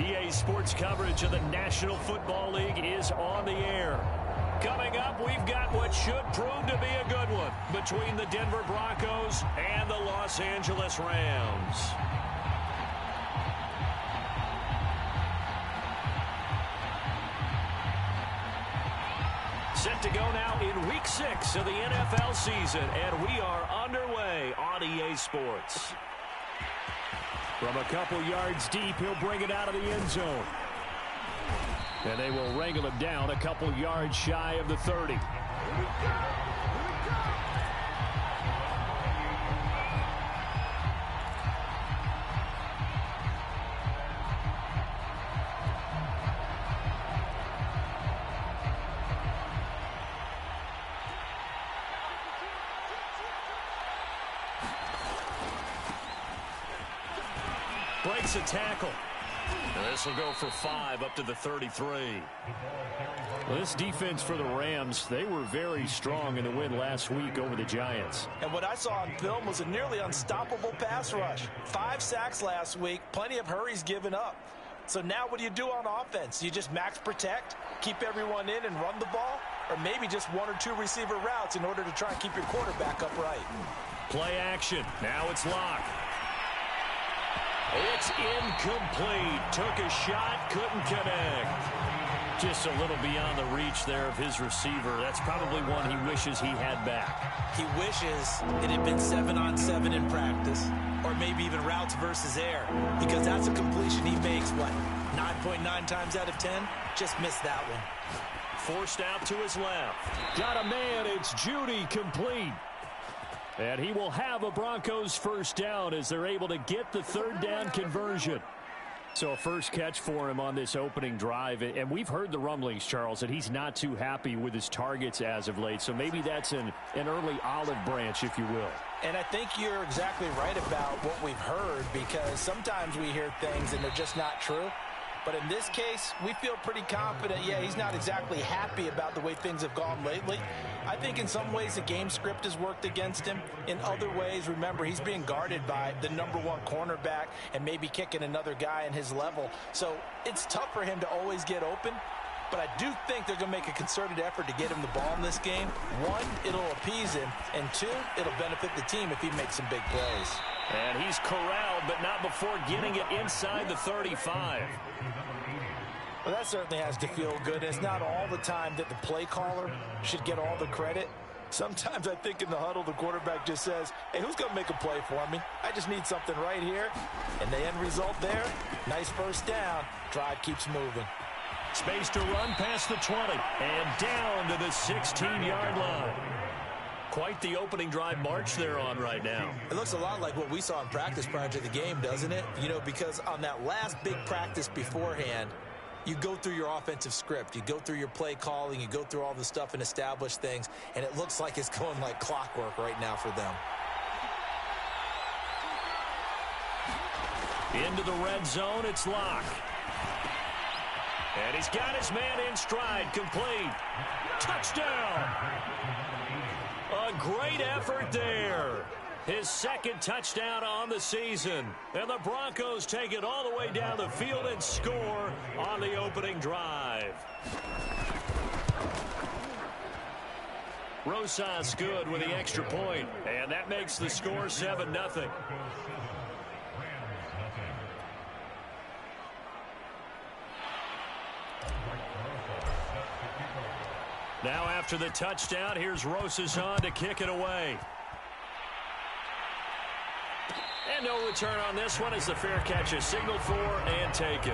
EA Sports coverage of the National Football League is on the air. Coming up, we've got what should prove to be a good one between the Denver Broncos and the Los Angeles Rams. Set to go now in week 6 of the NFL season, and we are underway on EA Sports. From a couple yards deep, he'll bring it out of the end zone. And they will wrangle him down a couple yards shy of the 30. Breaks a tackle. This will go for 5 up to the 33. Well, this defense for the Rams, they were very strong in the win last week over the Giants. And what I saw on film was a nearly unstoppable pass rush. 5 sacks last week, plenty of hurries given up. So now what do you do on offense? You just max protect, keep everyone in and run the ball? Or maybe just 1 or 2 receiver routes in order to try and keep your quarterback upright? Play action. Now it's locked. It's incomplete. Took a shot, couldn't connect. Just a little beyond the reach there of his receiver. That's probably one he wishes he had back. He wishes it had been 7-on-7 in practice, or maybe even routes versus air, because that's a completion he makes, what, 9.9 times out of 10? Just missed that one. Forced out to his left. Got a man. It's Judy, complete. And he will have a Broncos first down as they're able to get the third down conversion. So a first catch for him on this opening drive. And we've heard the rumblings, Charles, that he's not too happy with his targets as of late. So maybe that's an early olive branch, if you will. And I think you're exactly right about what we've heard, because sometimes we hear things and they're just not true. But in this case, we feel pretty confident. Yeah, he's not exactly happy about the way things have gone lately. I think in some ways the game script has worked against him. In other ways, remember, he's being guarded by the #1 cornerback and maybe kicking another guy in his level. So it's tough for him to always get open. But I do think they're going to make a concerted effort to get him the ball in this game. 1, it'll appease him. And 2, it'll benefit the team if he makes some big plays. And he's corralled, but not before getting it inside the 35. Well, that certainly has to feel good. It's not all the time that the play caller should get all the credit. Sometimes I think in the huddle, the quarterback just says, hey, who's going to make a play for me? I just need something right here. And the end result there, nice first down. Drive keeps moving. Space to run past the 20 and down to the 16-yard line. Quite the opening drive march they're on right now. It looks a lot like what we saw in practice prior to the game, doesn't it? You know, because on that last big practice beforehand, you go through your offensive script. You go through your play calling. You go through all the stuff and establish things. And it looks like it's going like clockwork right now for them. Into the red zone, it's Locke. And he's got his man in stride, complete. Touchdown! A great effort there. His second touchdown on the season. And the Broncos take it all the way down the field and score on the opening drive. Rosas good with the extra point, and that makes the score 7-0. Now after the touchdown, here's Rosas on to kick it away. And no return on this one as the fair catch is signaled for and taken.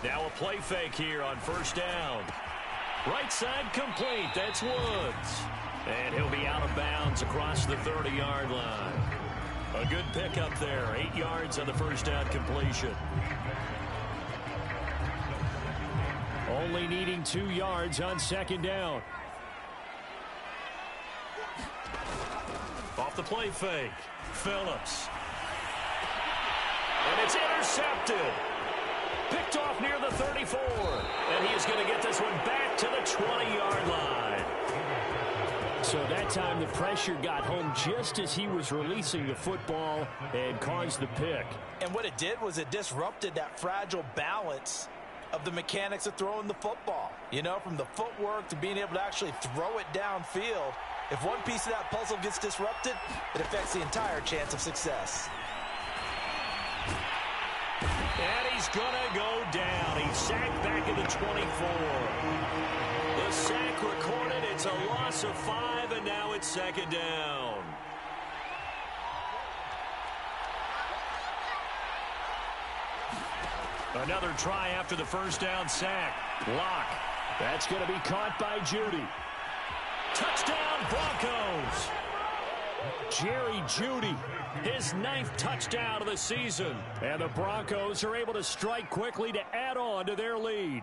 Now a play fake here on first down. Right side complete. That's Woods. And he'll be out of bounds across the 30-yard line. A good pickup there. 8 yards on the first down completion. Only needing 2 yards on second down. Off the play fake. Phillips. And it's intercepted. Picked off near the 34. And he is going to get this one back to the 20-yard line. So that time the pressure got home just as he was releasing the football and caused the pick. And what it did was it disrupted that fragile balance of the mechanics of throwing the football. You know, from the footwork to being able to actually throw it downfield. If one piece of that puzzle gets disrupted, it affects the entire chance of success. And he's going to go down. He's sacked back at the 24. The sack recorded. It's a loss of 5, and now it's second down. Another try after the first down sack. Lock. That's going to be caught by Judy. Touchdown, Broncos. Jerry Jeudy, his 9th touchdown of the season. And the Broncos are able to strike quickly to add on to their lead.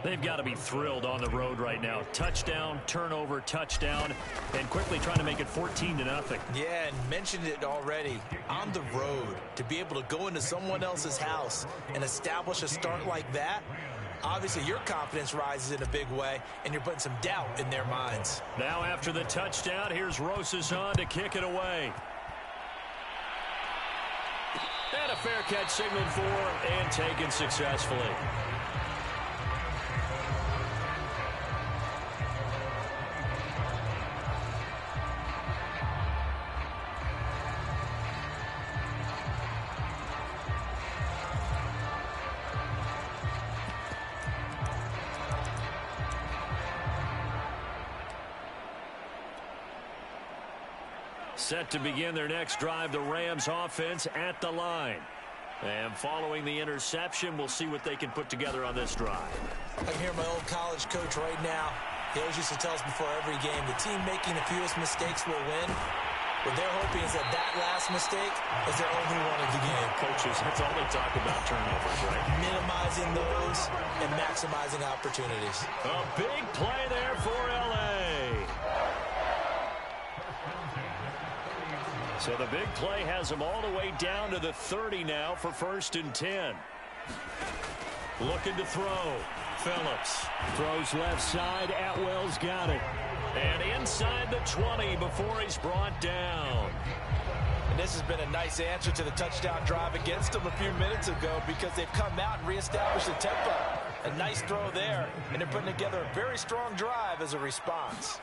They've got to be thrilled on the road right now. Touchdown, turnover, touchdown, and quickly trying to make it 14-0. Yeah, and mentioned it already. On the road, to be able to go into someone else's house and establish a start like that, obviously your confidence rises in a big way, and you're putting some doubt in their minds. Now after the touchdown, here's Rosas on to kick it away. And a fair catch signaled for and taken successfully. Set to begin their next drive, the Rams offense at the line. And following the interception, we'll see what they can put together on this drive. I can hear my old college coach right now. He always used to tell us before every game, the team making the fewest mistakes will win. What they're hoping is that that last mistake is their only one of the game. Coaches, that's all they talk about, turnovers, right? Minimizing those and maximizing opportunities. A big play there for L.A. So the big play has them all the way down to the 30 now for 1st and 10. Looking to throw. Phillips throws left side. Atwell's got it. And inside the 20 before he's brought down. And this has been a nice answer to the touchdown drive against them a few minutes ago because they've come out and reestablished the tempo. A nice throw there, and they're putting together a very strong drive as a response.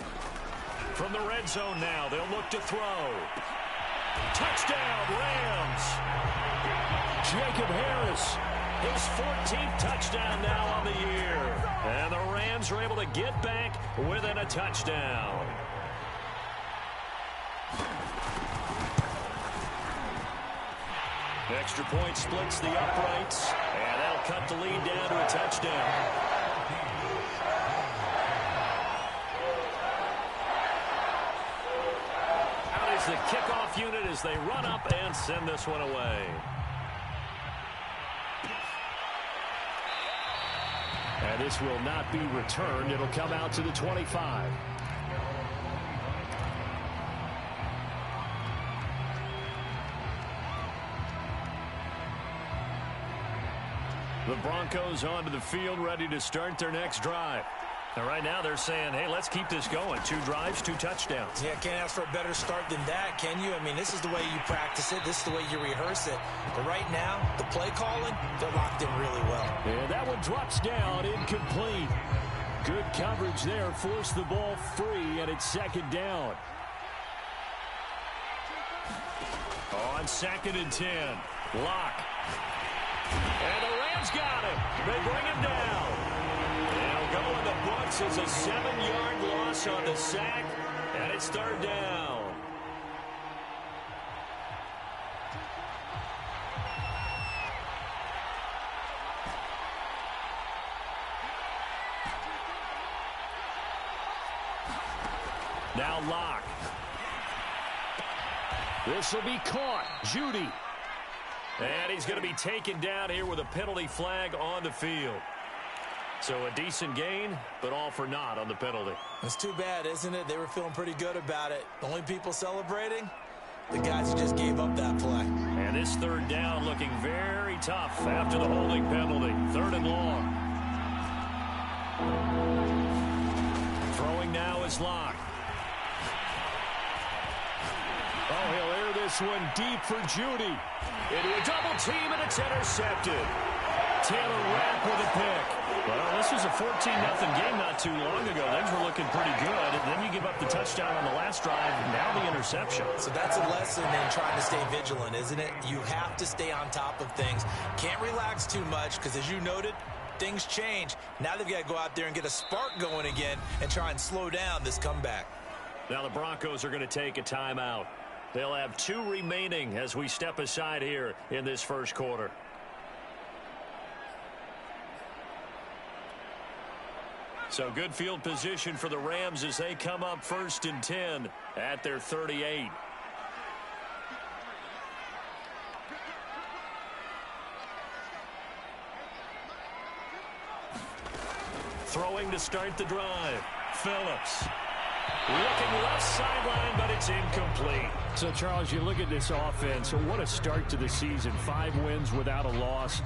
From the red zone now, they'll look to throw. Touchdown, Rams. Jacob Harris, his 14th touchdown now on the year. And the Rams are able to get back within a touchdown. Extra point splits the uprights, and that'll cut the lead down to a touchdown. The kickoff unit as they run up and send this one away. And this will not be returned. It'll come out to the 25. The Broncos onto the field, ready to start their next drive. And right now they're saying, hey, let's keep this going. 2 drives, 2 touchdowns. Yeah, can't ask for a better start than that, can you? I mean, this is the way you practice it. This is the way you rehearse it. But right now, the play calling, they're locked in really well. And that one drops down, incomplete. Good coverage there, forced the ball free, and it's 2nd down. On 2nd and 10, Lock. And the Rams got him. They bring him down. Go in the books as a 7-yard loss on the sack, and it's 3rd down. Now Lock. This will be caught. Judy. And he's going to be taken down here with a penalty flag on the field. So a decent gain, but all for naught on the penalty. It's too bad, isn't it? They were feeling pretty good about it. The only people celebrating, the guys who just gave up that play. And this third down looking very tough after the holding penalty. 3rd and long. Throwing now is Locke. Oh, he'll air this one deep for Judy. Into a double team, and it's intercepted. Taylor Rapp with a pick. Well, this was a 14-0 game not too long ago. Things were looking pretty good. And then you give up the touchdown on the last drive, now the interception. So that's a lesson in trying to stay vigilant, isn't it? You have to stay on top of things. Can't relax too much because, as you noted, things change. Now they've got to go out there and get a spark going again and try and slow down this comeback. Now the Broncos are going to take a timeout. They'll have 2 remaining as we step aside here in this first quarter. So good field position for the Rams as they come up 1st and 10 at their 38. Throwing to start the drive. Phillips. Looking left sideline, but it's incomplete. So, Charles, you look at this offense, what a start to the season. 5 wins without a loss.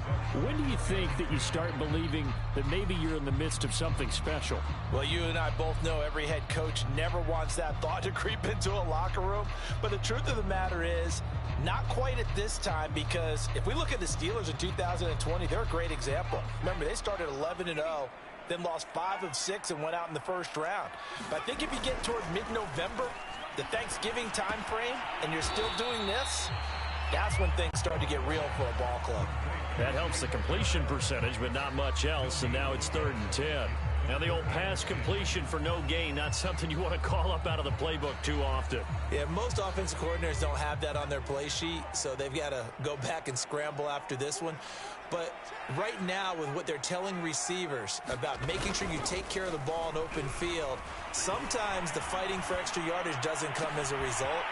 When do you think that you start believing that maybe you're in the midst of something special? Well, you and I both know every head coach never wants that thought to creep into a locker room. But the truth of the matter is, not quite at this time, because if we look at the Steelers in 2020, they're a great example. Remember, they started 11-0. Then lost 5 of 6 and went out in the first round. But I think if you get toward mid-November, the Thanksgiving time frame, and you're still doing this, that's when things start to get real for a ball club. That helps the completion percentage, but not much else, and now it's 3rd and 10. Now the old pass completion for no gain, not something you want to call up out of the playbook too often. Yeah, most offensive coordinators don't have that on their play sheet, so they've got to go back and scramble after this one. But right now, with what they're telling receivers about making sure you take care of the ball in open field, sometimes the fighting for extra yardage doesn't come as a result.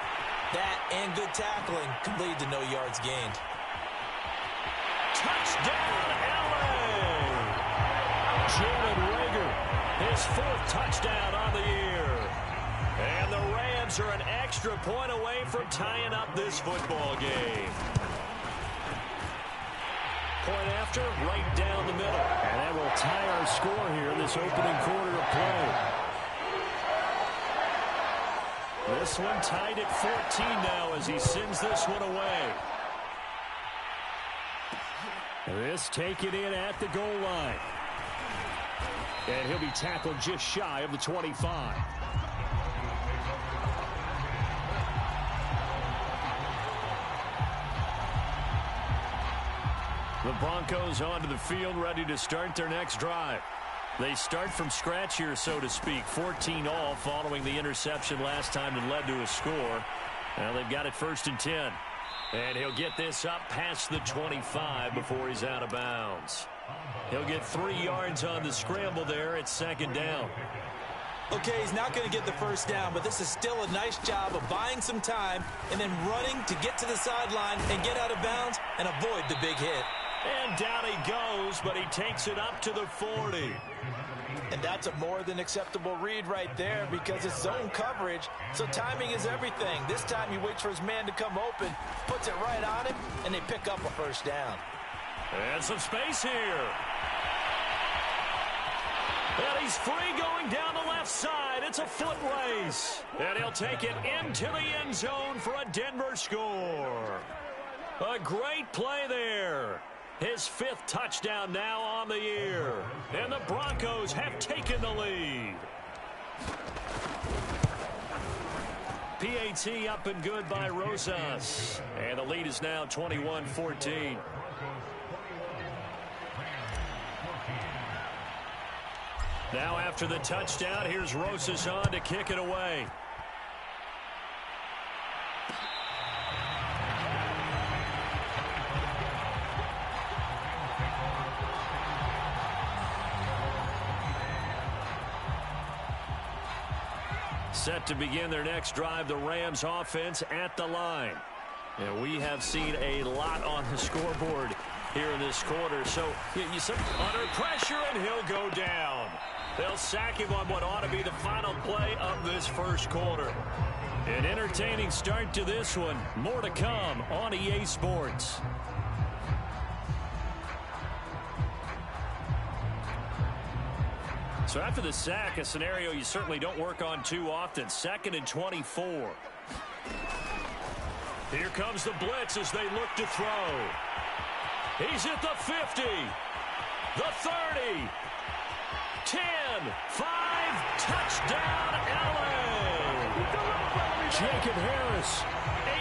That and good tackling can lead to no yards gained. Touchdown, LA! Jalen Reagor, his 4th touchdown on the year. And the Rams are an extra point away from tying up this football game. Point after, right down the middle. And that will tie our score here in this opening quarter of play. This one tied at 14 now as he sends this one away. This taken in at the goal line. And he'll be tackled just shy of the 25. The Broncos onto the field, ready to start their next drive. They start from scratch here, so to speak. 14-all following the interception last time that led to a score. Now they've got it 1st and 10. And he'll get this up past the 25 before he's out of bounds. He'll get 3 yards on the scramble there at 2nd down. Okay, he's not going to get the first down, but this is still a nice job of buying some time and then running to get to the sideline and get out of bounds and avoid the big hit. And down he goes, but he takes it up to the 40. And that's a more than acceptable read right there because it's zone coverage, so timing is everything. This time he waits for his man to come open, puts it right on him, and they pick up a first down. And some space here. And he's free going down the left side. It's a foot race. And he'll take it into the end zone for a Denver score. A great play there. His 5th touchdown now on the year. And the Broncos have taken the lead. PAT up and good by Rosas. And the lead is now 21-14. Now after the touchdown, here's Rosas on to kick it away. Set to begin their next drive, the Rams offense at the line. And we have seen a lot on the scoreboard here in this quarter. So you said under pressure, and he'll go down. They'll sack him on what ought to be the final play of this first quarter. An entertaining start to this one. More to come on EA Sports. So after the sack, a scenario you certainly don't work on too often. 2nd and 24. Here comes the blitz as they look to throw. He's at the 50, the 30, 10, 5, touchdown LA. Jacob Harris,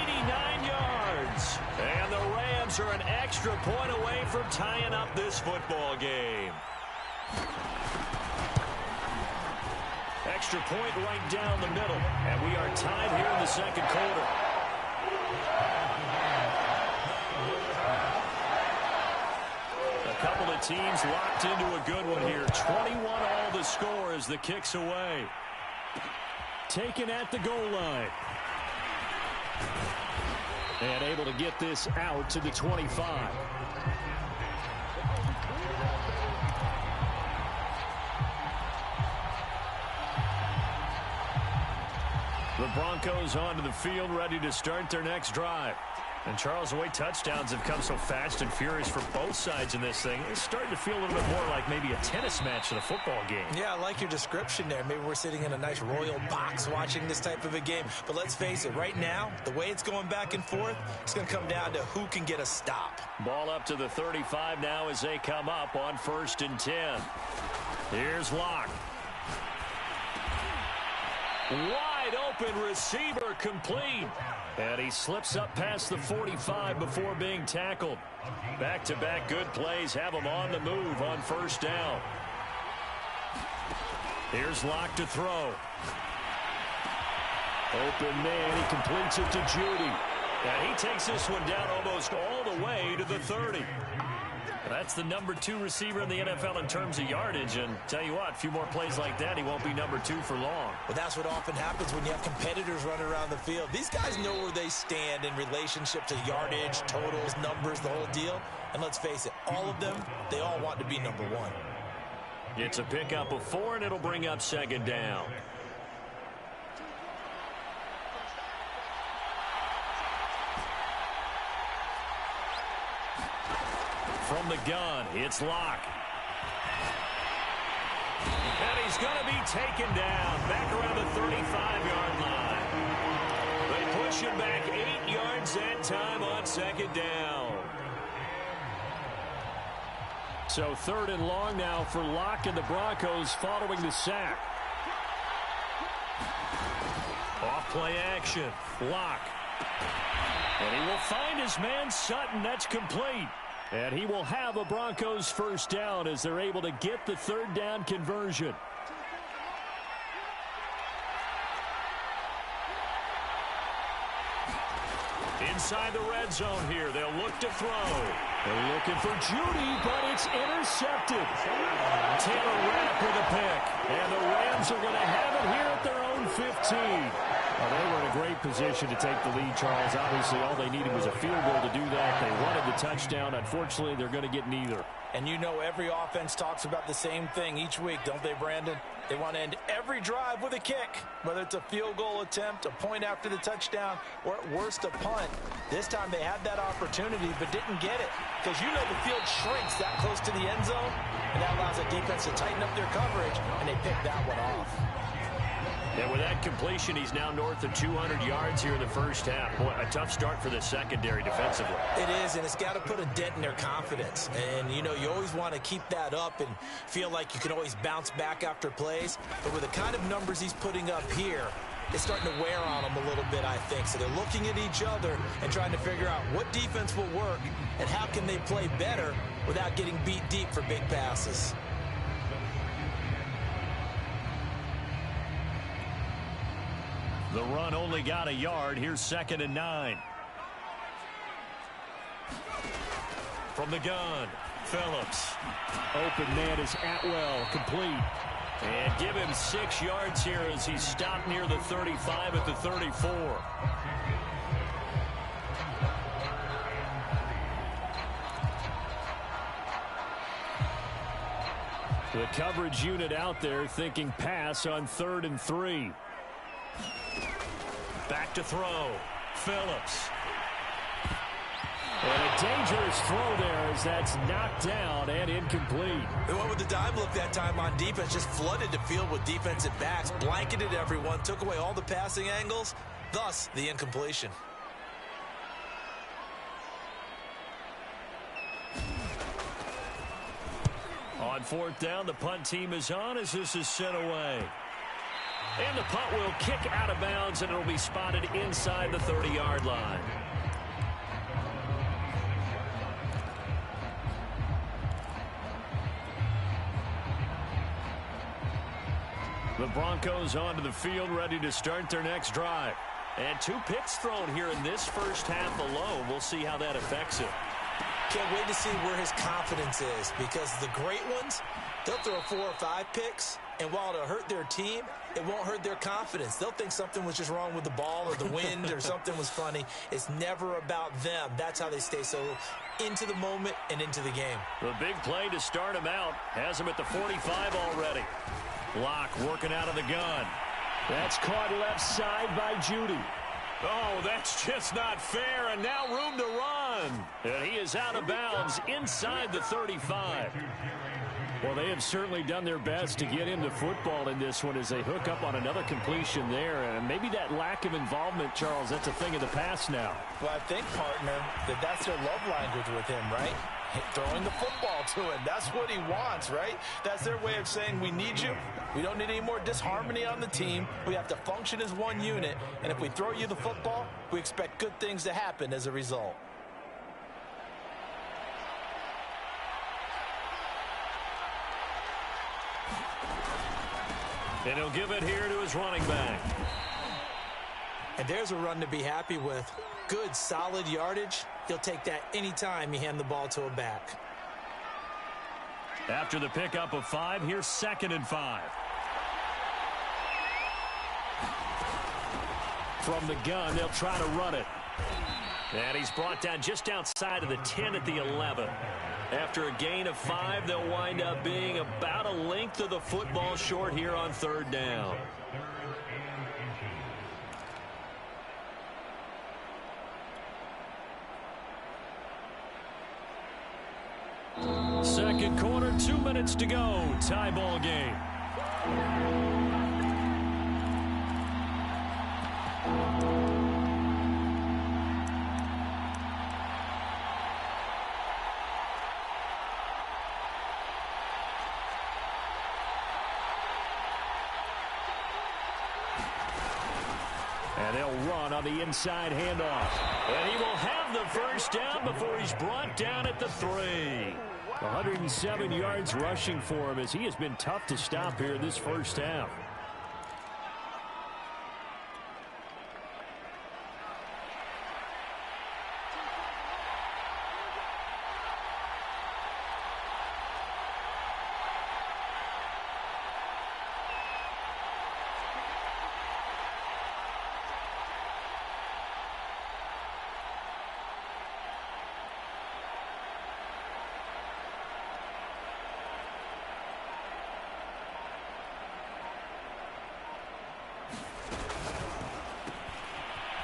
89 yards. And the Rams are an extra point away from tying up this football game. Extra point right down the middle. And we are tied here in the second quarter. A couple of teams locked into a good one here. 21 all the score as the kick's away. Taken at the goal line. And able to get this out to the 25. The Broncos onto the field, ready to start their next drive. And Charles, the way touchdowns have come so fast and furious for both sides in this thing, it's starting to feel a little bit more like maybe a tennis match than a football game. Yeah, I like your description there. Maybe we're sitting in a nice royal box watching this type of a game. But let's face it, right now, the way it's going back and forth, it's going to come down to who can get a stop. Ball up to the 35 now as they come up on 1st and 10. Here's Locke. Wide open receiver complete. And he slips up past the 45 before being tackled. Back-to-back good plays have him on the move on 1st down. Here's Locke to throw. Open man, he completes it to Judy. And he takes this one down almost all the way to the 30. That's the number 2 receiver in the NFL in terms of yardage. And tell you what, a few more plays like that, he won't be number 2 for long. Well, that's what often happens when you have competitors running around the field. These guys know where they stand in relationship to yardage, totals, numbers, the whole deal. And let's face it, all of them, they all want to be number 1. It's a pickup of 4, and it'll bring up 2nd down. From the gun, it's Locke. And he's going to be taken down back around the 35-yard line. They push him back 8 yards that time on 2nd down. So 3rd and long now for Locke and the Broncos following the sack. Off play action, Locke. And he will find his man Sutton. That's complete. And he will have a Broncos 1st down as they're able to get the 3rd down conversion. Inside the red zone here, they'll look to throw. They're looking for Judy, but it's intercepted. Taylor Rapp with a pick. And the Rams are going to have it here at their own 15. Well, they were in a great position to take the lead, Charles. Obviously, all they needed was a field goal to do that. They wanted the touchdown. Unfortunately, they're going to get neither. And you know every offense talks about the same thing each week, don't they, Brandon? They want to end every drive with a kick, whether it's a field goal attempt, a point after the touchdown, or at worst a punt. This time they had that opportunity but didn't get it because you know the field shrinks that close to the end zone, and that allows the defense to tighten up their coverage, and they picked that one off. And with that completion, he's now north of 200 yards here in the 1st half. Boy, a tough start for the secondary defensively. It is, and it's got to put a dent in their confidence. And, you know, you always want to keep that up and feel like you can always bounce back after plays. But with the kind of numbers he's putting up here, it's starting to wear on them a little bit, I think. So they're looking at each other and trying to figure out what defense will work and how can they play better without getting beat deep for big passes. The run only got a yard. Here's 2nd and 9. From the gun, Phillips. Open man is Atwell, complete. And give him 6 yards here as he stopped near the 35 at the 34. The coverage unit out there thinking pass on 3rd and 3. Back to throw. Phillips. And a dangerous throw there as that's knocked down and incomplete. They went with the dive look that time on defense, just flooded the field with defensive backs, blanketed everyone, took away all the passing angles, thus the incompletion. On 4th down, the punt team is on as this is sent away. And the punt will kick out of bounds, and it'll be spotted inside the 30-yard line. The Broncos onto the field, ready to start their next drive. And 2 picks thrown here in this first half alone. We'll see how that affects him. Can't wait to see where his confidence is, because the great ones, they'll throw 4 or 5 picks, and while it'll hurt their team, it won't hurt their confidence. They'll think something was just wrong with the ball or the wind or something was funny. It's never about them. That's how they stay so into the moment and into the game. The big play to start him out has him at the 45 already. Block working out of the gun. That's caught left side by Judy. Oh, that's just not fair, and now room to run. And he is out of bounds inside the 35. Well, they have certainly done their best to get into football in this one as they hook up on another completion there. And maybe that lack of involvement, Charles, that's a thing of the past now. Well, I think, partner, that's their love language with him, right? Throwing the football to him. That's what he wants, right? That's their way of saying, we need you. We don't need any more disharmony on the team. We have to function as one unit. And if we throw you the football, we expect good things to happen as a result. And he'll give it here to his running back. And there's a run to be happy with. Good, solid yardage. He'll take that anytime you hand the ball to a back. After the pickup of 5, here's 2nd and 5. From the gun, they'll try to run it. And he's brought down just outside of the 10 at the 11. After a gain of 5, they'll wind up being about a length of the football short here on 3rd down. Second quarter, 2 minutes to go. Tie ball game. And they'll run on the inside handoff. And he will have the first down before he's brought down at the 3. 107 yards rushing for him as he has been tough to stop here in this first half.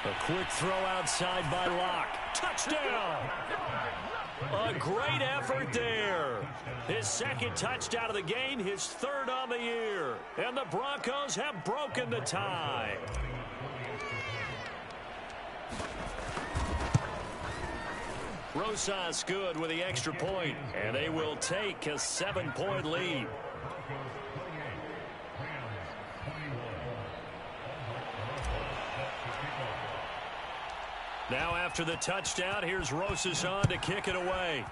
A quick throw outside by Locke. Touchdown! A great effort there. His 2nd touchdown of the game, his 3rd on the year. And the Broncos have broken the tie. Rosas good with the extra point, and they will take a 7-point lead. Now after the touchdown, here's Rosas on to kick it away.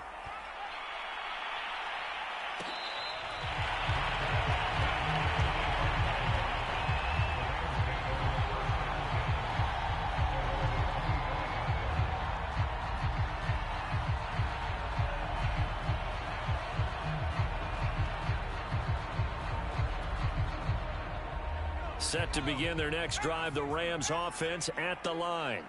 Set to begin their next drive, the Rams offense at the line.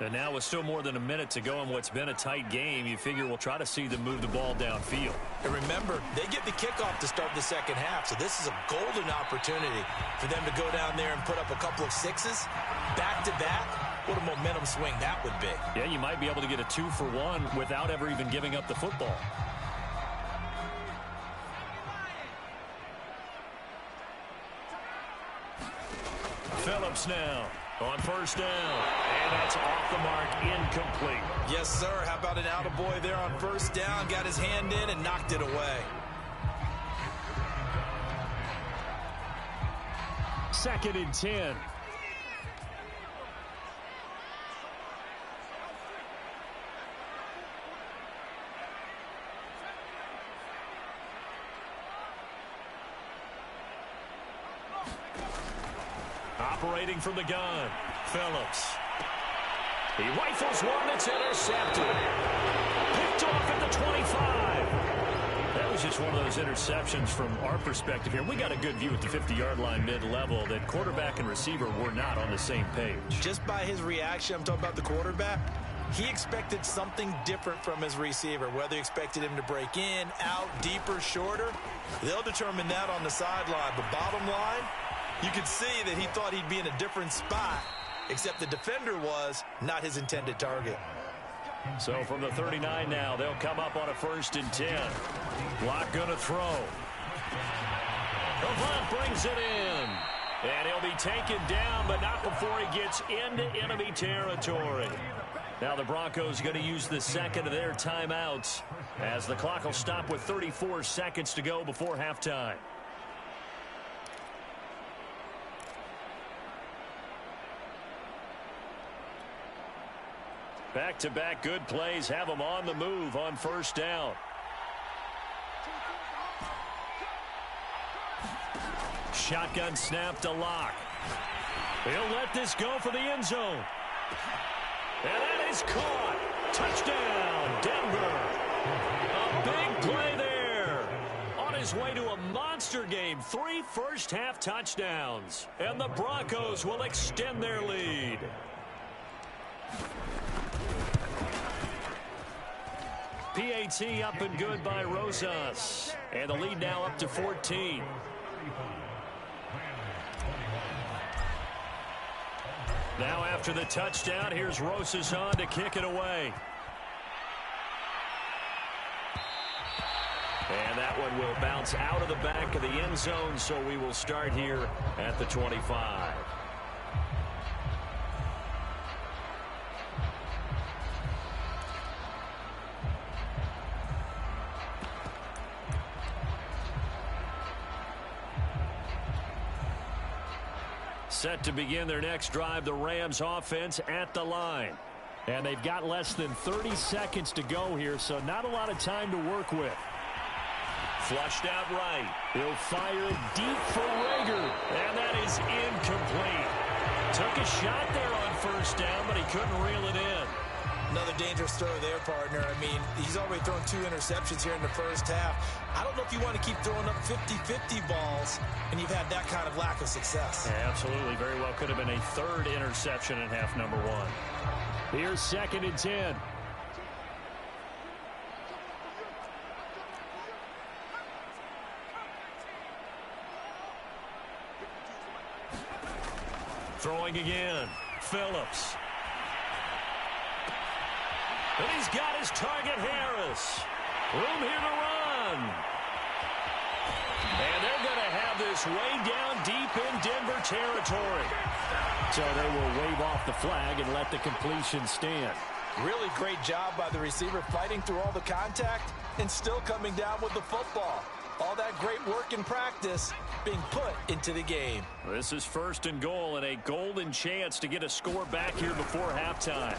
And now with still more than a minute to go in what's been a tight game, you figure we'll try to see them move the ball downfield. And remember, they get the kickoff to start the second half, so this is a golden opportunity for them to go down there and put up a couple of sixes back-to-back. What a momentum swing that would be. Yeah, you might be able to get a 2-for-1 without ever even giving up the football. Phillips now on first down. And that's off the mark, incomplete. Yes, sir. How about an attaboy there on first down? Got his hand in and knocked it away. Second and 10. Operating from the gun, Phillips. He rifles one that's intercepted. Picked off at the 25. That was just one of those interceptions from our perspective here. We got a good view at the 50-yard line mid-level that quarterback and receiver were not on the same page. Just by his reaction, I'm talking about the quarterback, he expected something different from his receiver. Whether he expected him to break in, out, deeper, shorter, they'll determine that on the sideline. But bottom line, you could see that he thought he'd be in a different spot, except the defender was not his intended target. So from the 39 now, they'll come up on a 1st and 10. Block going to throw. Avant brings it in. And he'll be taken down, but not before he gets into enemy territory. Now the Broncos going to use the second of their timeouts as the clock will stop with 34 seconds to go before halftime. Back-to-back good plays have them on the move on first down. Shotgun snap to Lock. He'll let this go for the end zone. And that is caught. Touchdown, Denver. A big play there. On his way to a monster game. 3 first-half touchdowns. And the Broncos will extend their lead. PAT up and good by Rosas. And the lead now up to 14. Now after the touchdown, here's Rosas on to kick it away. And that one will bounce out of the back of the end zone, so we will start here at the 25. Set to begin their next drive, the Rams offense at the line. And they've got less than 30 seconds to go here, so not a lot of time to work with. Flushed out right. He'll fire deep for Rager, and that is incomplete. Took a shot there on first down, but he couldn't reel it in. Another dangerous throw there, partner. I mean, he's already thrown 2 interceptions here in the first half. I don't know if you want to keep throwing up 50-50 balls, and you've had that kind of lack of success. Yeah, absolutely. Very well could have been a 3rd interception in half number 1. Here's 2nd and 10. Throwing again. Phillips. And he's got his target, Harris. Room here to run. And they're going to have this way down deep in Denver territory. So they will wave off the flag and let the completion stand. Really great job by the receiver fighting through all the contact and still coming down with the football. All that great work in practice being put into the game. This is 1st and goal and a golden chance to get a score back here before halftime.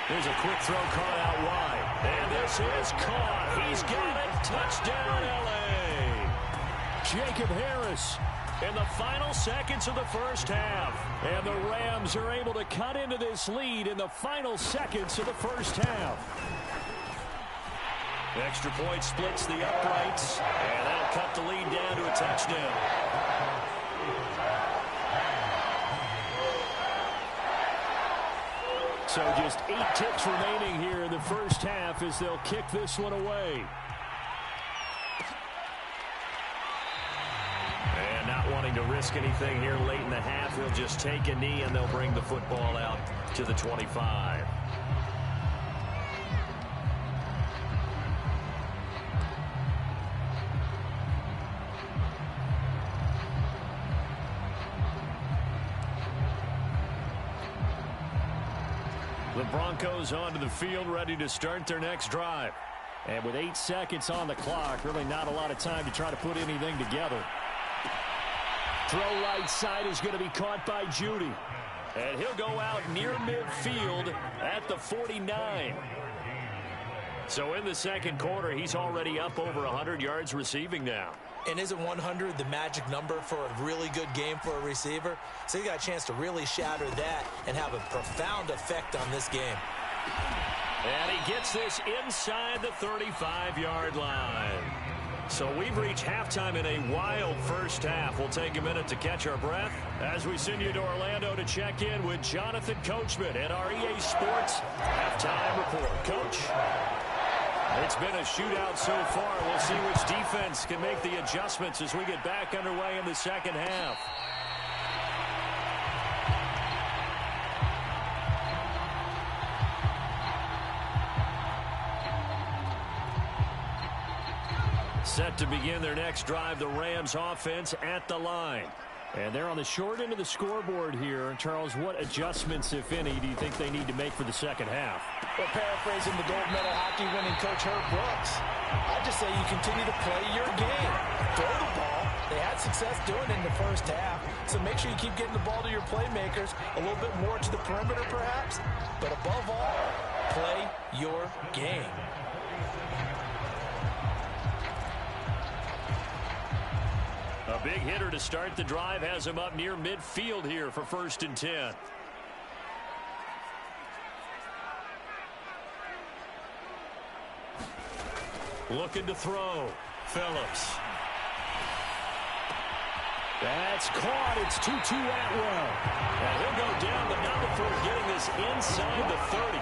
There's a quick throw caught out wide. And this is caught. He's got it. Touchdown, L.A. Jacob Harris in the final seconds of the first half. And the Rams are able to cut into this lead in the final seconds of the first half. Extra point splits the uprights. And that'll cut the lead down to a touchdown. So So just 8 ticks remaining here in the first half as they'll kick this one away. And not wanting to risk anything here late in the half, he'll just take a knee and they'll bring the football out to the 25. The Broncos onto the field, ready to start their next drive. And with 8 seconds on the clock, really not a lot of time to try to put anything together. Throw right side is going to be caught by Judy. And he'll go out near midfield at the 49. So in the second quarter, he's already up over 100 yards receiving now. And isn't 100 the magic number for a really good game for a receiver? So he got a chance to really shatter that and have a profound effect on this game. And he gets this inside the 35-yard line. So we've reached halftime in a wild first half. We'll take a minute to catch our breath as we send you to Orlando to check in with Jonathan Coachman at our EA Sports Halftime Report. Coach? It's been a shootout so far. We'll see which defense can make the adjustments as we get back underway in the second half. Set to begin their next drive, the Rams offense at the line. And they're on the short end of the scoreboard here. Charles, what adjustments, if any, do you think they need to make for the second half? Well, paraphrasing the gold medal hockey winning coach Herb Brooks, I just say you continue to play your game. Throw the ball. They had success doing it in the first half, so make sure you keep getting the ball to your playmakers, a little bit more to the perimeter perhaps, but above all, play your game. A big hitter to start the drive has him up near midfield here for 1st and 10. Looking to throw. Phillips. That's caught. It's 2-2 Atwell. And he'll go down, but not before getting this inside the 30.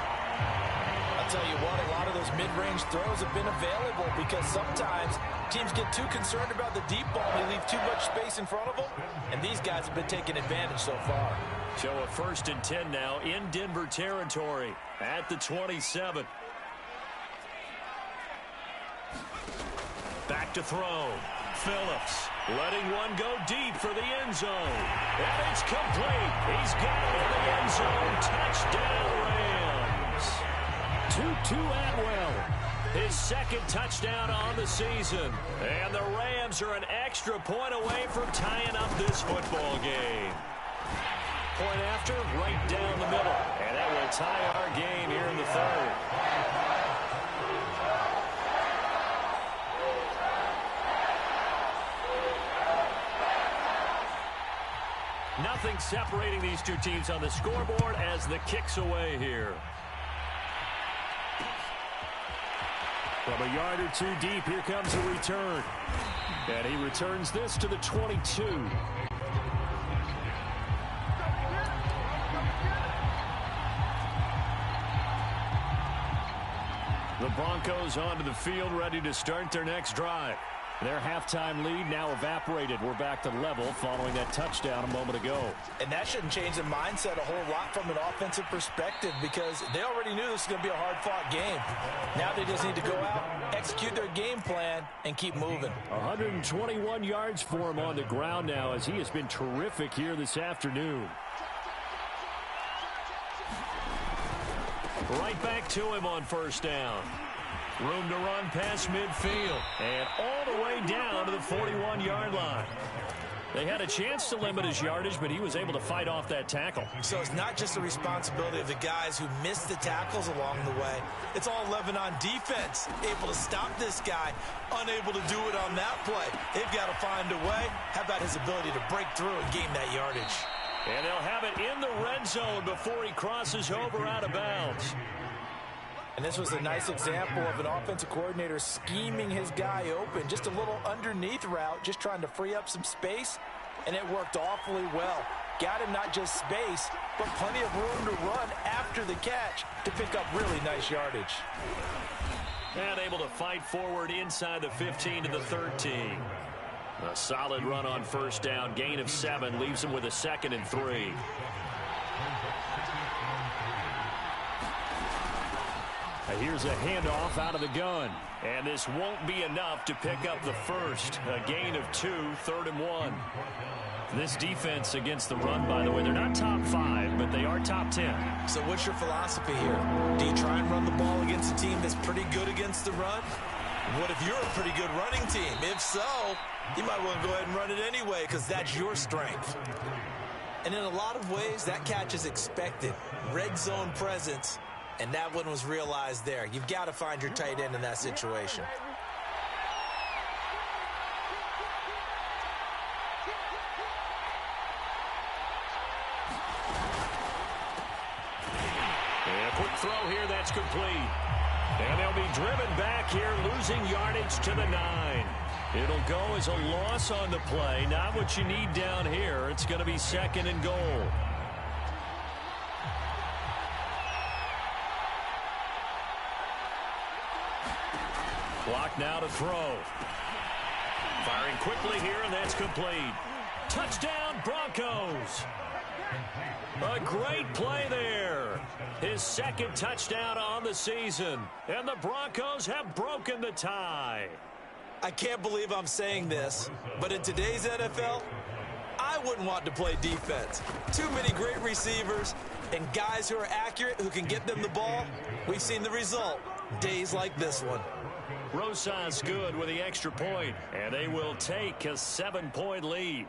I'll tell you what, a lot of those mid-range throws have been available because sometimes teams get too concerned about the deep ball. They leave too much space in front of them, and these guys have been taking advantage so far. So a 1st and 10 now in Denver territory at the 27. Back to throw. Phillips letting one go deep for the end zone. And it's complete. He's got it in the end zone. Touchdown, Rams. 2-2 Atwell. His 2nd touchdown on the season. And the Rams are an extra point away from tying up this football game. Point after, right down the middle. And that will tie our game here in the 3rd. Nothing separating these two teams on the scoreboard as the kick's away here. From a yard or two deep, here comes a return. And he returns this to the 22. The Broncos onto the field, ready to start their next drive. Their halftime lead now evaporated. We're back to level following that touchdown a moment ago. And that shouldn't change the mindset a whole lot from an offensive perspective because they already knew this was going to be a hard-fought game. Now they just need to go out, execute their game plan, and keep moving. 121 yards for him on the ground now as he has been terrific here this afternoon. Right back to him on 1st down. Room to run past midfield. And all the way down to the 41-yard line. They had a chance to limit his yardage, but he was able to fight off that tackle. So it's not just the responsibility of the guys who missed the tackles along the way. It's all 11 on defense. Able to stop this guy, unable to do it on that play. They've got to find a way. How about his ability to break through and gain that yardage? And they'll have it in the red zone before he crosses over out of bounds. And this was a nice example of an offensive coordinator scheming his guy open. Just a little underneath route, just trying to free up some space, and it worked awfully well. got him not just space, but plenty of room to run after the catch to pick up really nice yardage. And able to fight forward inside the 15 to the 13. A solid run on first down. Gain of 7 leaves him with a 2nd and 3. Here's a handoff out of the gun. And this won't be enough to pick up the first. A gain of 2, 3rd and 1. This defense against the run, by the way, they're not top 5, but they are top 10. So what's your philosophy here? Do you try and run the ball against a team that's pretty good against the run? What if you're a pretty good running team? If so, you might want to go ahead and run it anyway because that's your strength. And in a lot of ways, that catch is expected. Red zone presence. And that one was realized there. You've got to find your tight end in that situation. And a quick throw here, that's complete. And they'll be driven back here, losing yardage to the 9. It'll go as a loss on the play. Not what you need down here. It's going to be 2nd and goal. Clock now to throw. Firing quickly here, and that's complete. Touchdown, Broncos. A great play there. His 2nd touchdown on the season. And the Broncos have broken the tie. I can't believe I'm saying this, but in today's NFL, I wouldn't want to play defense. Too many great receivers and guys who are accurate who can get them the ball. We've seen the result. Days like this one. Rosas good with the extra point, and they will take a 7-point lead.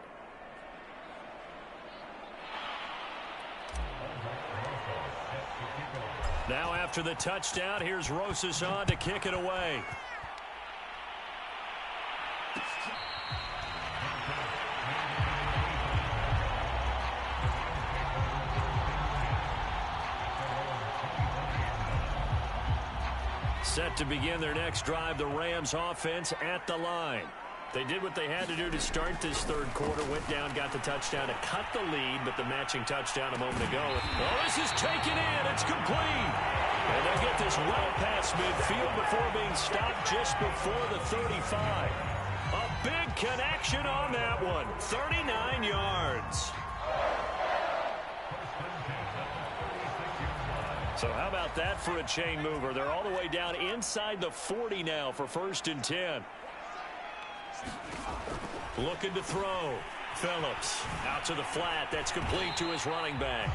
Now after the touchdown, here's Rosas on to kick it away. Set to begin their next drive, the Rams offense at the line. They did what they had to do to start this third quarter, went down, got the touchdown to cut the lead, but the matching touchdown a moment ago. Oh, this is taken in. It's complete. And they get this well past midfield before being stopped just before the 35. A big connection on that one. 39 yards. So how about that for a chain mover? They're all the way down inside the 40 now for 1st and 10. Looking to throw. Phillips out to the flat. That's complete to his running back.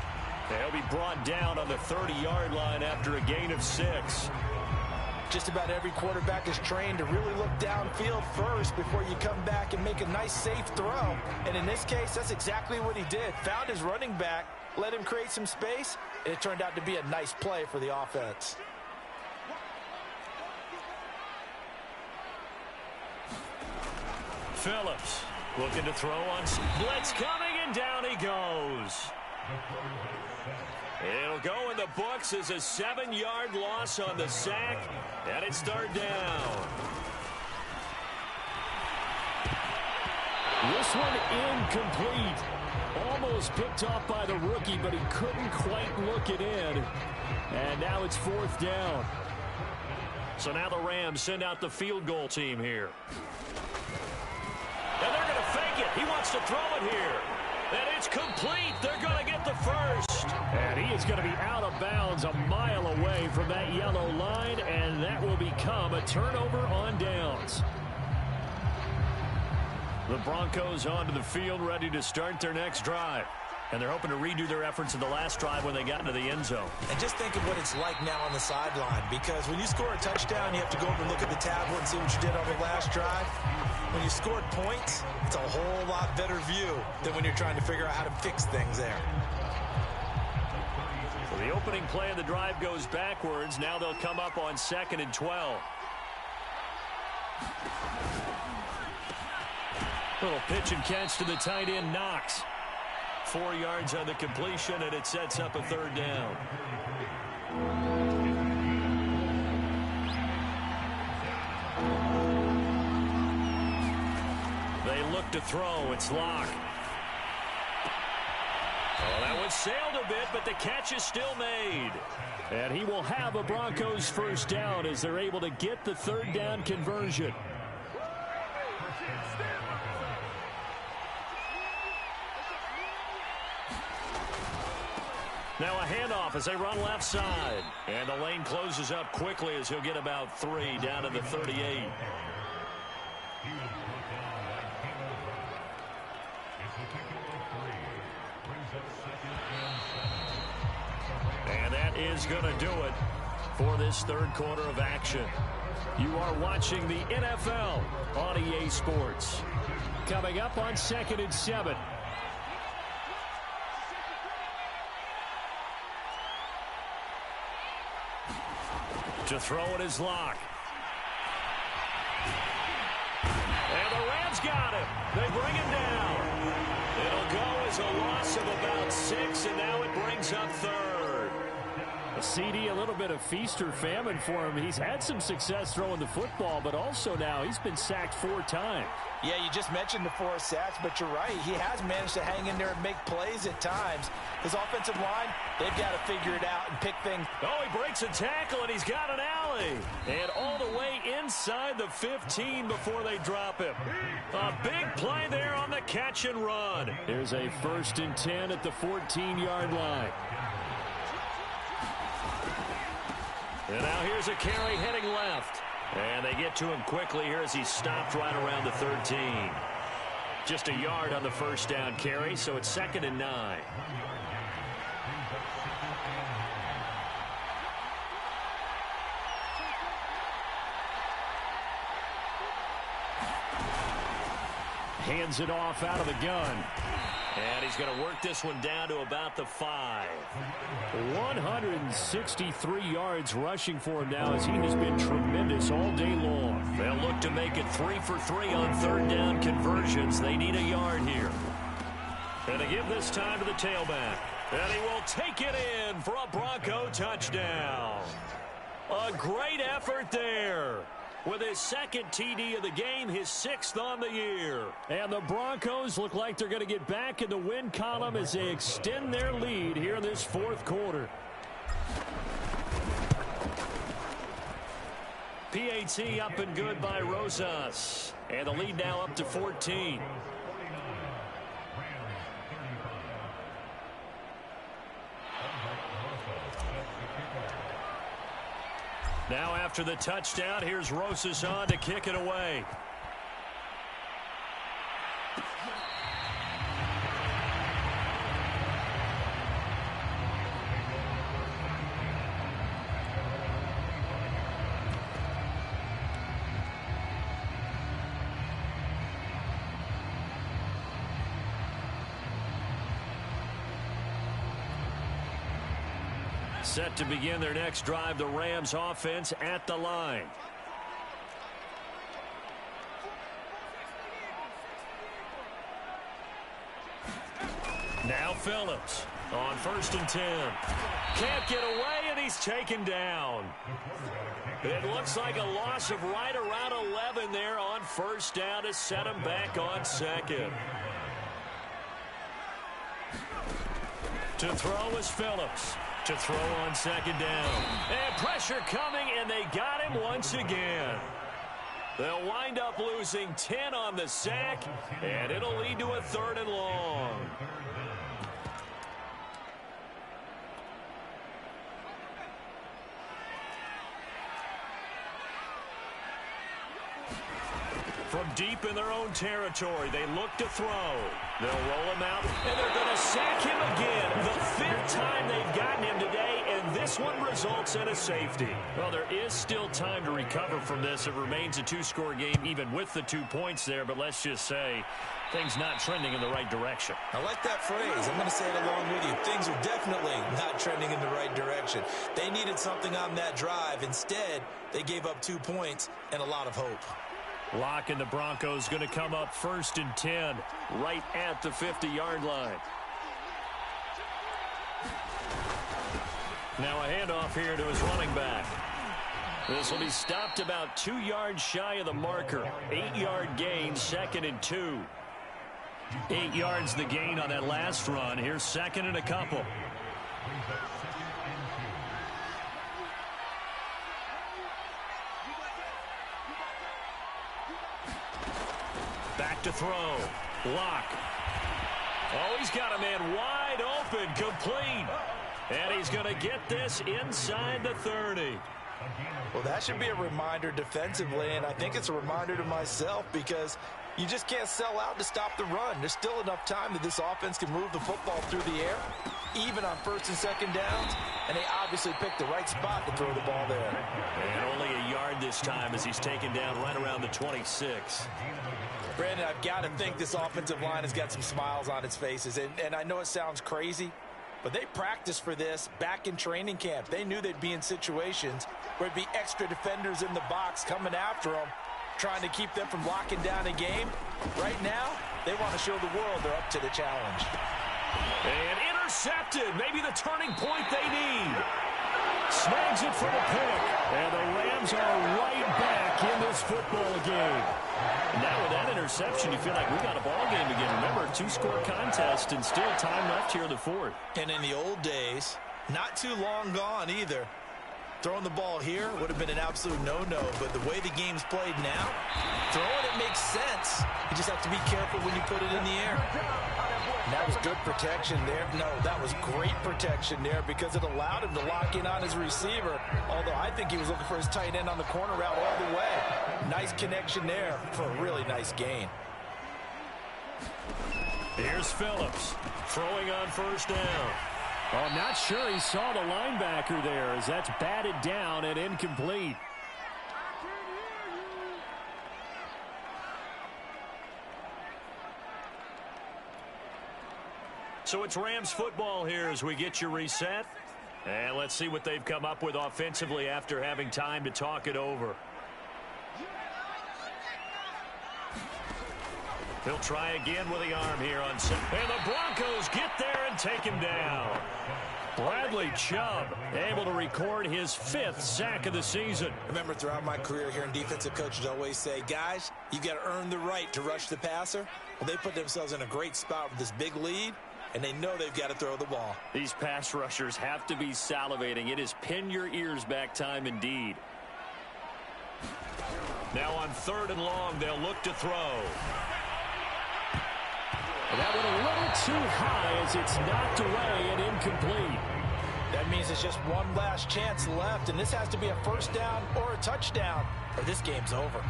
They'll be brought down on the 30-yard line after a gain of 6. Just about every quarterback is trained to really look downfield first before you come back and make a nice, safe throw. And in this case, that's exactly what he did. Found his running back, let him create some space, and it turned out to be a nice play for the offense. Phillips looking to throw on blitz coming, and down he goes. It'll go in the books as a 7-yard loss on the sack, and it's 3rd down. This one incomplete. Almost picked off by the rookie, but he couldn't quite look it in. And now it's 4th down. So now the Rams send out the field goal team here. And they're going to fake it. He wants to throw it here. And it's complete. They're going to get the first. And he is going to be out of bounds a mile away from that yellow line, and that will become a turnover on downs. The Broncos onto the field, ready to start their next drive. And they're hoping to redo their efforts in the last drive when they got into the end zone. And just think of what it's like now on the sideline, because when you score a touchdown, you have to go over and look at the tablet and see what you did on the last drive. When you scored points, it's a whole lot better view than when you're trying to figure out how to fix things there. So the opening play of the drive goes backwards. Now they'll come up on 2nd and 12. Little pitch and catch to the tight end, Knox. 4 yards on the completion, and it sets up a 3rd down. They look to throw. It's Locke. Oh, that one sailed a bit, but the catch is still made. And he will have a Broncos first down as they're able to get the third down conversion. Now a handoff as they run left side. And the lane closes up quickly as he'll get about 3 down to the 38. And that is going to do it for this third quarter of action. You are watching the NFL on EA Sports. Coming up on 2nd and 7. To throw it is Locke. And the Rams got him. They bring him down. It'll go as a loss of about 6, and now it brings up third. A CD, a little bit of feast or famine for him. He's had some success throwing the football, but also now he's been sacked 4 times. Yeah, you just mentioned the 4 sacks, but you're right. He has managed to hang in there and make plays at times. His offensive line, they've got to figure it out and pick things. Oh, he breaks a tackle, and he's got an alley. And all the way inside the 15 before they drop him. A big play there on the catch and run. There's a 1st and 10 at the 14-yard line. And now here's a carry heading left. And they get to him quickly here as he's stopped right around the 13. Just a yard on the first down carry, so it's 2nd and 9. Hands it off out of the gun. And he's going to work this one down to about the 5. 163 yards rushing for him now as he has been tremendous all day long. They'll look to make it 3 for 3 on third down conversions. They need a yard here. And to give this time to the tailback. And he will take it in for a Bronco touchdown. A great effort there. With his 2nd TD of the game, his 6th on the year. And the Broncos look like they're going to get back in the win column as they extend their lead here in this 4th quarter. PAT up and good by Rosas. And the lead now up to 14. Now after the touchdown, here's Rosas on to kick it away. Set to begin their next drive, the Rams offense at the line. Now Phillips on 1st and 10. Can't get away, and he's taken down. It looks like a loss of right around 11 there on 1st down to set him back on 2nd. To throw is Phillips. To throw on 2nd down. And pressure coming, and they got him once again. They'll wind up losing 10 on the sack, and it'll lead to a 3rd and long. From deep in their own territory, they look to throw. They'll roll him out, and they're going to sack him again. The 5th time they've gotten him today, and this one results in a safety. Well, there is still time to recover from this. It remains a 2-score game, even with the 2 points there, but let's just say things not trending in the right direction. I like that phrase. I'm going to say it along with you. Things are definitely not trending in the right direction. They needed something on that drive. Instead, they gave up 2 points and a lot of hope. Locke and the Broncos going to come up 1st and 10 right at the 50-yard line. Now a handoff here to his running back. This will be stopped about 2 yards shy of the marker. 8-yard gain, 2nd and 2. 8 yards the gain on that last run. Here's second and a couple. Back to throw. Lock. Oh, he's got a man wide open. Complete. And he's going to get this inside the 30. Well, that should be a reminder defensively, and I think it's a reminder to myself because you just can't sell out to stop the run. There's still enough time that this offense can move the football through the air, even on first and second downs, and they obviously picked the right spot to throw the ball there. And only a yard this time as he's taken down right around the 26. Brandon, I've got to think this offensive line has got some smiles on its faces, and I know it sounds crazy, but they practiced for this back in training camp. They knew they'd be in situations where it'd be extra defenders in the box coming after them, trying to keep them from locking down a game. Right now, they want to show the world they're up to the challenge. And intercepted. Maybe the turning point they need. Snags it for the pick. And the Rams are right back in this football game. Now with that interception, you feel like we got a ball game again. Remember, 2-score contest and still time left here in the fourth. And in the old days, not too long gone either, throwing the ball here would have been an absolute no-no. But the way the game's played now, throwing it makes sense. You just have to be careful when you put it in the air. And that was good protection there. No, that was great protection there because it allowed him to lock in on his receiver. Although I think he was looking for his tight end on the corner route all the way. Nice connection there for a really nice gain. Here's Phillips throwing on first down. Oh, I'm not sure he saw the linebacker there as that's batted down and incomplete. So it's Rams football here as we get you reset. And let's see what they've come up with offensively after having time to talk it over. He'll try again with the arm here on set. And the Broncos get there and take him down. Bradley Chubb able to record his 5th sack of the season. Remember, throughout my career here in defensive coaches always say, guys, you got to earn the right to rush the passer. Well, they put themselves in a great spot with this big lead, and they know they've got to throw the ball. These pass rushers have to be salivating. It is pin your ears back time indeed. Now on 3rd and long, they'll look to throw. That one a little too high as it's knocked away and incomplete. That means it's just one last chance left, and this has to be a first down or a touchdown, or this game's over.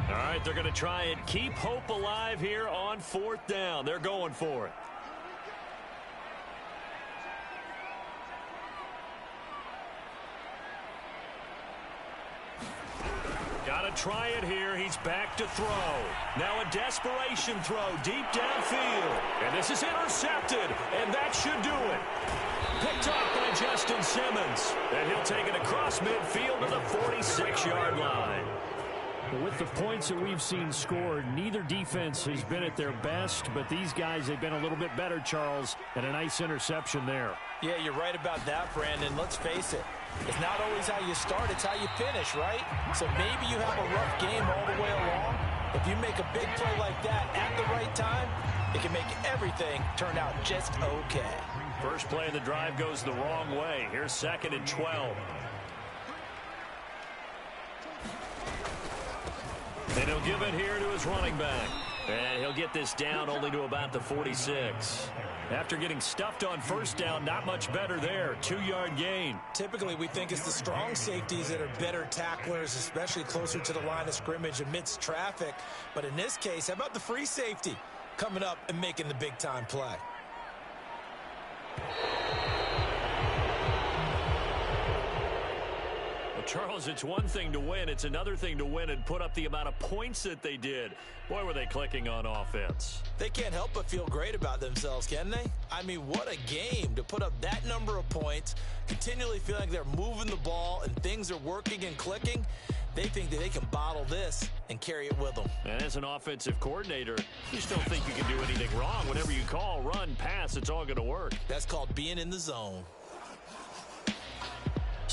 All right, they're going to try and keep hope alive here on 4th down. They're going for it. Got to try it here. He's back to throw. Now a desperation throw deep downfield. And this is intercepted, and that should do it. Picked up by Justin Simmons. And he'll take it across midfield to the 46-yard line. With the points that we've seen scored, neither defense has been at their best, but these guys have been a little bit better, Charles, and a nice interception there. Yeah, you're right about that, Brandon. Let's face it. It's not always how you start, it's how you finish, right? So maybe you have a rough game all the way along. If you make a big play like that at the right time, it can make everything turn out just okay. First play of the drive goes the wrong way. Here's 2nd and 12. And he'll give it here to his running back. And he'll get this down only to about the 46. After getting stuffed on first down, not much better there. 2-yard gain. Typically, we think it's the strong safeties that are better tacklers, especially closer to the line of scrimmage amidst traffic. But in this case, how about the free safety coming up and making the big-time play? Charles, it's one thing to win. It's another thing to win and put up the amount of points that they did. Boy, were they clicking on offense. They can't help but feel great about themselves, can they? I mean, what a game to put up that number of points, continually feeling like they're moving the ball and things are working and clicking. They think that they can bottle this and carry it with them. And as an offensive coordinator, you just don't think you can do anything wrong. Whatever you call, run, pass, it's all going to work. That's called being in the zone.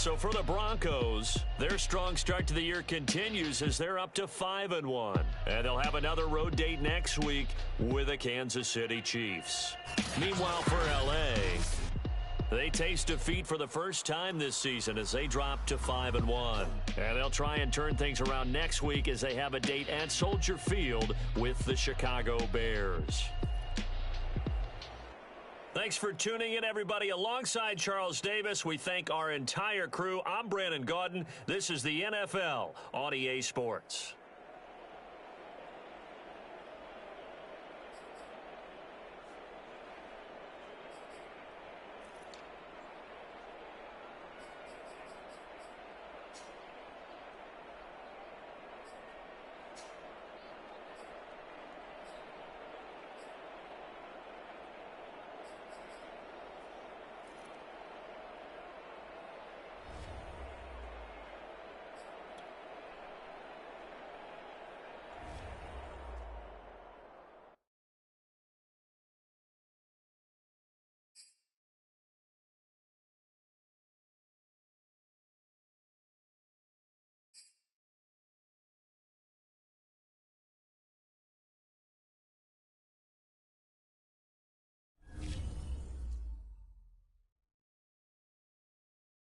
So for the Broncos, their strong start to the year continues as they're up to 5-1. And they'll have another road date next week with the Kansas City Chiefs. Meanwhile, for L.A., they taste defeat for the first time this season as they drop to 5-1. And they'll try and turn things around next week as they have a date at Soldier Field with the Chicago Bears. Thanks for tuning in, everybody. Alongside Charles Davis, we thank our entire crew. I'm Brandon Gaudin. This is the NFL on EA Sports.